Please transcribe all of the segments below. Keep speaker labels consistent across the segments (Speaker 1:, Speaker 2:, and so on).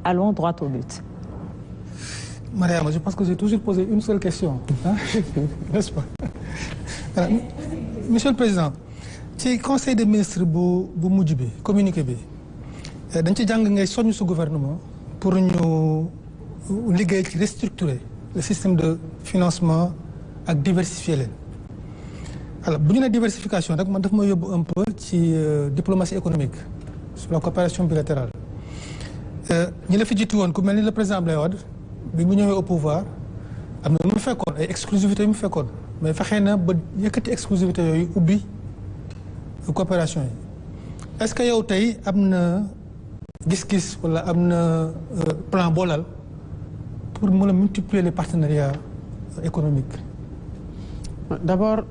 Speaker 1: Allons droit au but.
Speaker 2: Mariama, je pense que j'ai toujours posé une seule question, hein? N'est-ce pas? Voilà. Monsieur le Président, ci conseil des ministres bu mujj bi communiqué bi dañ ci jàng ngay soññ su gouvernement pour ñu liggéey ci restructurer le système de financement ak diversifier leen. Alors bu ñu nee diversification rek man daf ma yóbbu un peu ci diplomatie économique sur la coopération bilatérale. ñi la fi jiitu woon ku mel ni le président Abdoulaye Wade bi mu ñëwee au pouvoir am na lu mu fekkoon ay exclusivité yu mu fekkoon mais fexe na ba yëkkati exclusivité yooyu ubbi coopération yi. Est-ce que yow tey am na gis-gis wala am na plan boolal pour mën a multiplier les partenariats économiques?
Speaker 3: D'abord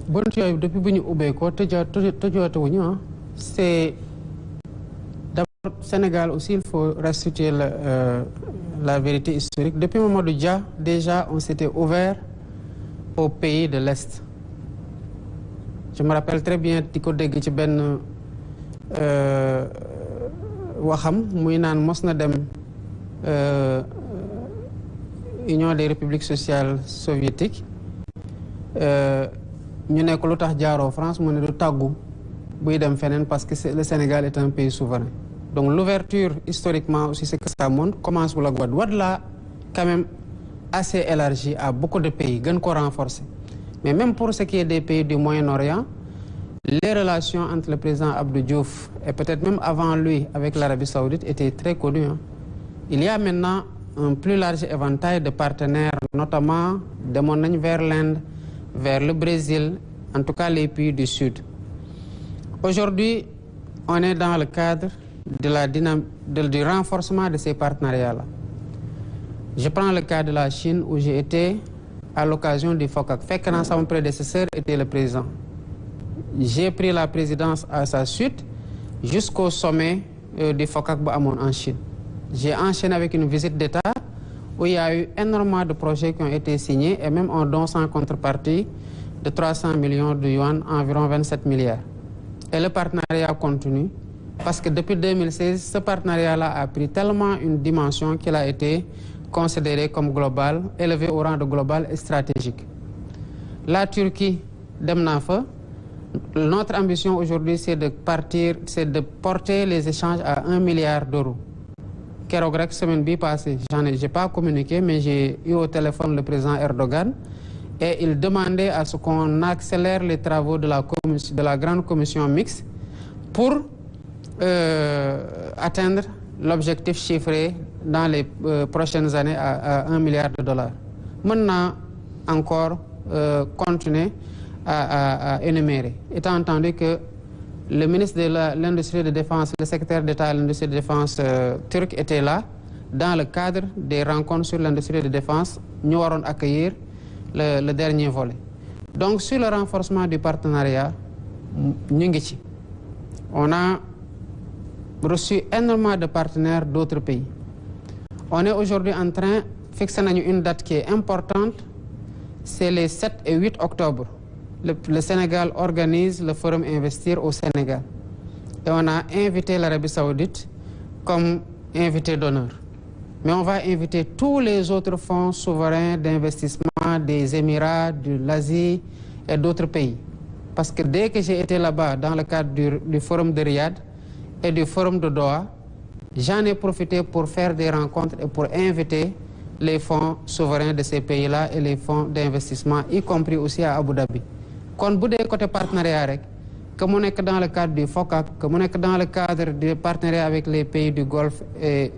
Speaker 3: bunt yooyu depuis bu ñu ubbee ko tëjootewuñu c'est d'abord Sénégal aussi il faut restituer la vérité historique. Depuis Mamadou Dia déjà on s'était ouvert aux pays de l'Est. Je me rappelle très bien di ko dégg ci benn waxam muy naan mos na dem Union des républiques sociales soviétiques ñu nekk lu tax jaaroo France mu ne du tàggu buy dem feneen parce que le Sénégal est un pays souverain. Donc l'ouverture historiquement aussi c'est que ça montre commence bu la Wade. Wade là quand même assez élargi à beaucoup de pays gën ko renforcer. Mais même pour ce qui est des pays du Moyen-Orient, les relations entre le président Abdou Diouf et peut-être même avant lui avec l'Arabie Saoudite étaient très connues. Il y a maintenant un plus large éventail de partenaires, notamment demoon nañ vers l'Inde, vers le Brésil, en tout cas les pays du Sud. Aujourd'hui, on est dans le cadre de du renforcement de ces partenariats-là. Je prends le cas de la Chine où j'ai été à l'occasion du FOCAC. Fekk na sama prédécesseur était le président. J'ai pris la présidence à sa suite jusqu'au sommet du FOCAC bu amoon en Chine. J'ai enchaîné avec une visite d'État où il y a eu énormément de projets qui ont été signés et même un don sans contrepartie de 300 millions de yuan, environ 27 milliards. Et le partenariat continue parce que depuis 2016, ce partenariat-là a pris tellement une dimension qu'il a été considéré comme global, élevé au rang de global et stratégique. La Turquie, dem naa fa. Notre ambition aujourd'hui, c'est de porter les échanges à 1 milliard d'euros. Keroog rek semaine bi passée, j'ai pas communiqué, mais j'ai eu au téléphone le président Erdogan et il demandait à ce qu'on accélère les travaux de la grande commission mixte pour atteindre l'objectif chiffré dans les prochaines années à 1 milliard de dollars. Maintenant encore continuer à énumérer. Étant entendu que le ministre de l'Industrie de Défense, le secrétaire d'État à l'Industrie de Défense turc était là dans le cadre des rencontres sur l'industrie de défense, ñu waroon accueillir le dernier volet. Donc sur le renforcement du partenariat, ñu ngi ci. On a reçu énormément de partenaires d'autres pays. On est aujourd'hui en train, fixer nañu une date qui est importante, c'est les 7 et 8 octobre. Le Sénégal organise le forum Investir au Sénégal. Et on a invité l'Arabie Saoudite comme invité d'honneur. Mais on va inviter tous les autres fonds souverains d'investissement des Émirats, de l'Asie et d'autres pays. Parce que dès que j'ai été là-bas dans le cadre du forum de Riyad et du forum de Doha, j'en ai profité pour faire des rencontres et pour inviter les fonds souverains de ces pays-là et les fonds d'investissement, y compris aussi à Abu Dhabi. Kon bu dee côté partenariat rek, que mu nekk dans le cadre du FOCAC, que mu nekk dans le cadre du partenariat avec les pays du Golfe et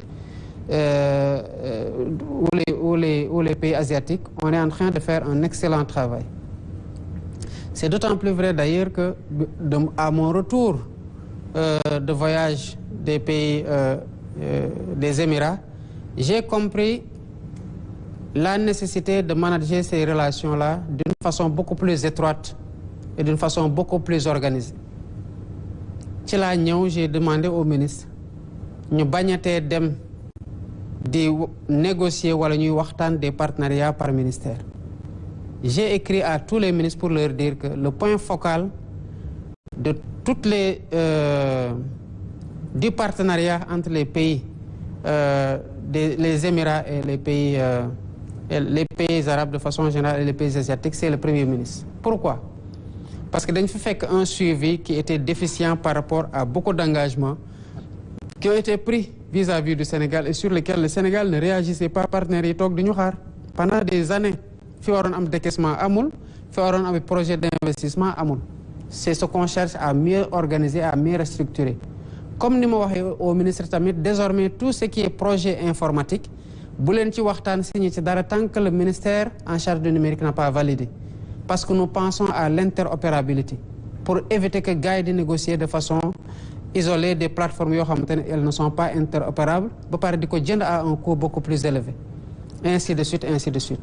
Speaker 3: ou les pays asiatiques, on est en train de faire un excellent travail. C'est d'autant plus vrai d'ailleurs que à mon retour de voyage des pays des Émirats, j'ai compris la nécessité de manager ces relations-là d'une façon beaucoup plus étroite et d'une façon beaucoup plus organisée. Ci laa ñëw, j'ai demandé au ministre ñu bañatee dem di négocier wala ñuy waxtaan des partenariats par ministère. J'ai écrit à tous les ministres pour leur dire que le point focal de toutes les du partenariat entre les pays les Émirats et les pays arabes de façon générale et les pays asiatiques, c'est le Premier ministre. Pourquoi? Parce que dañ fi fekk un suivi qui était déficient par rapport à beaucoup d'engagements qui ont été pris vis-à-vis du Sénégal et sur lesquels le Sénégal ne réagissait pas. Partenaires yi toog di ñu xaar pendant des années. Fi waroon am décaissement amul, fi waroon am projet d'investissement amul. C'est ce qu'on cherche à mieux organiser, à mieux restructurer. Comme ni ma waxee au ministre tamit, désormais tout ce qui est projet informatique bu leen ci waxtaan signé ci dara tant que le ministère en charge du numérique n'a pas validé. Parce que nous pensons à l'interopérabilité pour éviter que gars yi di négocier de façon isolée des plateformes yoo xamante ne elles ne sont pas interopérables ba pare di ko jënd à un coût beaucoup plus élevé. Ainsi de suite, ainsi de suite.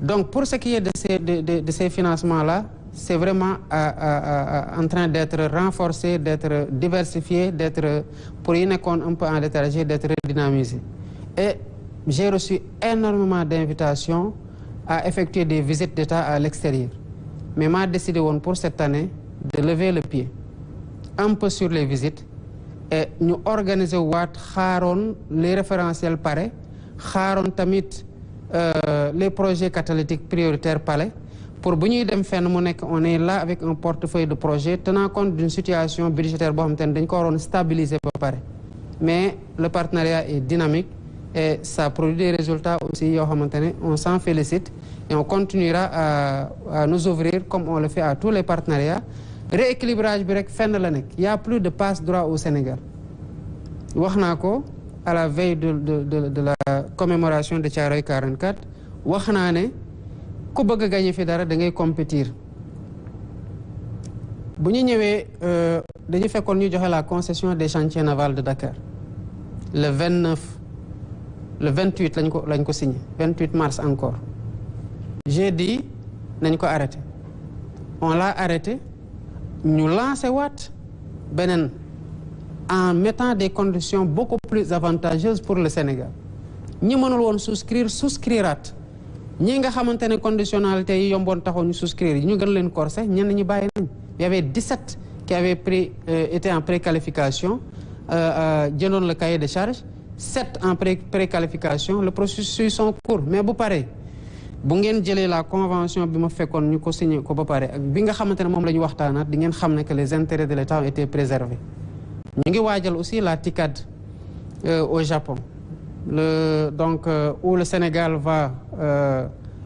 Speaker 3: Donc pour ce qui est de ces financements-là, c'est vraiment en train d'être renforcé, d'être diversifié, d'être, pour y nekkoon un peu en léthargie, d'être redynamisé. Et j'ai reçu énormément d'invitations à effectuer des visites d'État à l'extérieur. Mais m'a décidé pour cette année de lever le pied un peu sur les visites et ñu organiser waat xaaroon les référentiels pare xaaroon tamit les projets catalytiques prioritaires palais pour bu ñuy dem fenn mu nekk on est là avec un portefeuille de projet tenant compte d'une situation budgétaire boo xamante ne dañ ko waroon stabiliser ba pare. Mais le partenariat est dynamique et ça produit des résultats aussi yoo xamante ne on s'en félicite et on continuera à nous ouvrir comme on le fait à tous les partenariats. Rééquilibrage bi rek fenn la nekk. Il y a plus de passe droit au Sénégal. Wax naa ko à la veille de la commémoration de Thiaroye 44 wax naa ne ku bëgg a gagner fi dara da ngay compétir. Bu ñu ñëwee dañu fekkoon ñu joxe la concession des chantiers navals de Dakar le 28 lañ ko signé 28 mars encore. J'ai dit nañ ko arrêté. On l'a arrêté. Ñu lancé waat beneen en mettant des conditions beaucoup plus avantageuses pour le Sénégal. Ñi mënul woon souscriraat ñi nga xamante ne conditionnalité yi yomboon taxoon ñu souscrire yi ñu gën leen corser ñenn ñi bàyyi nañ. Il y avait 17 qui avaient été en préqualification jëndoon le cahier de charge 7 en préqualification le processus en cours mais bu paree bu ngeen jëlee la convention bi ma fekkoon ñu ko signé ko ba pare ak bi nga xamante ne moom la ñu waxtaanaat di ngeen xam ne que les intérêts de l'État ont été préservés. ñu ngi waajal aussi la TICAD au Japon donc où le Sénégal va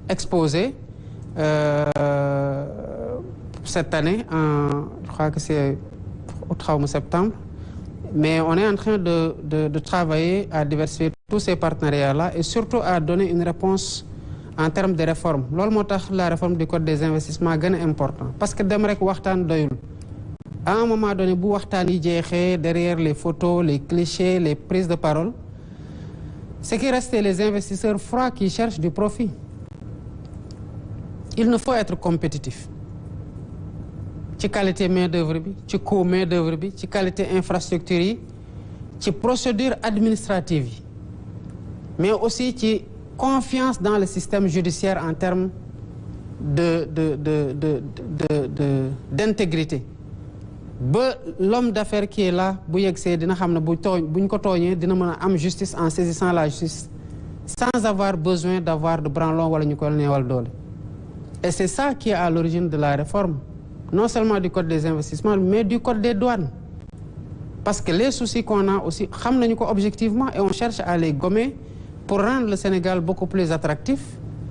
Speaker 3: exposer cette année je crois que c'est au septembre mais on est en train de travailler à diversifier tous ces partenariats-là et surtout à donner une réponse en termes de réforme loolu moo tax la réforme du code des investissements gën a important parce que dem rek waxtaan doyul à un moment donné bu waxtaan yi jeexee derrière les photos les clichés les prises de parole ce qui reste les investisseurs froids qui cherchent du profit. Il ne faut être compétitif ci qualité main d'œuvre bi ci coût main d'œuvre bi ci qualité infrastructure yi ci procédure administrative yi mais aussi ci confiance dans le système judiciaire en termes d'intégrité ba l'homme d'affaires qui est là bu yegsee dina xam ne buñ ko tooñee dina mën a am justice en saisissant la justice sans avoir besoin d'avoir de branlon wala ñu ko neewal doole. Et c'est ça qui est à l'origine de la réforme non seulement du code des investissements mais du code des douanes parce que les soucis qu'on a aussi xam nañu ko objectivement et on cherche à les gommer pour rendre le Sénégal beaucoup plus attractif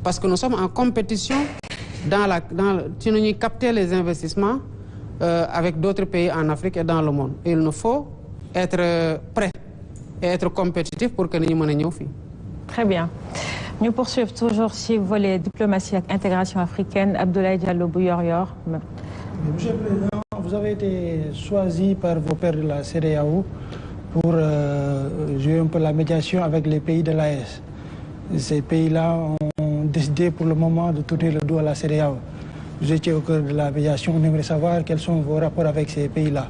Speaker 3: parce que nous sommes en compétition ci nu ñuy capter les investissements avec d'autres pays en Afrique et dans le monde. Et il nous faut être prêt et être compétitif pour que nit ñi mën a ñëw fii.
Speaker 1: Très bien. Ñu poursuivre toujours ci volet diplomatie ak intégration africaine. Abdoulaye Diallo bu Yor-Yor.
Speaker 2: Monsieur le Président, vous avez été choisi par vos pairs de la CEDEAO pour jouer un peu la médiation avec les pays de l'AES. Ces pays-là ont décidé pour le moment de tourner le dos à la CEDEAO. Vous étiez au cœur de la médiation, on aimerait savoir quels sont vos rapports avec ces pays-là.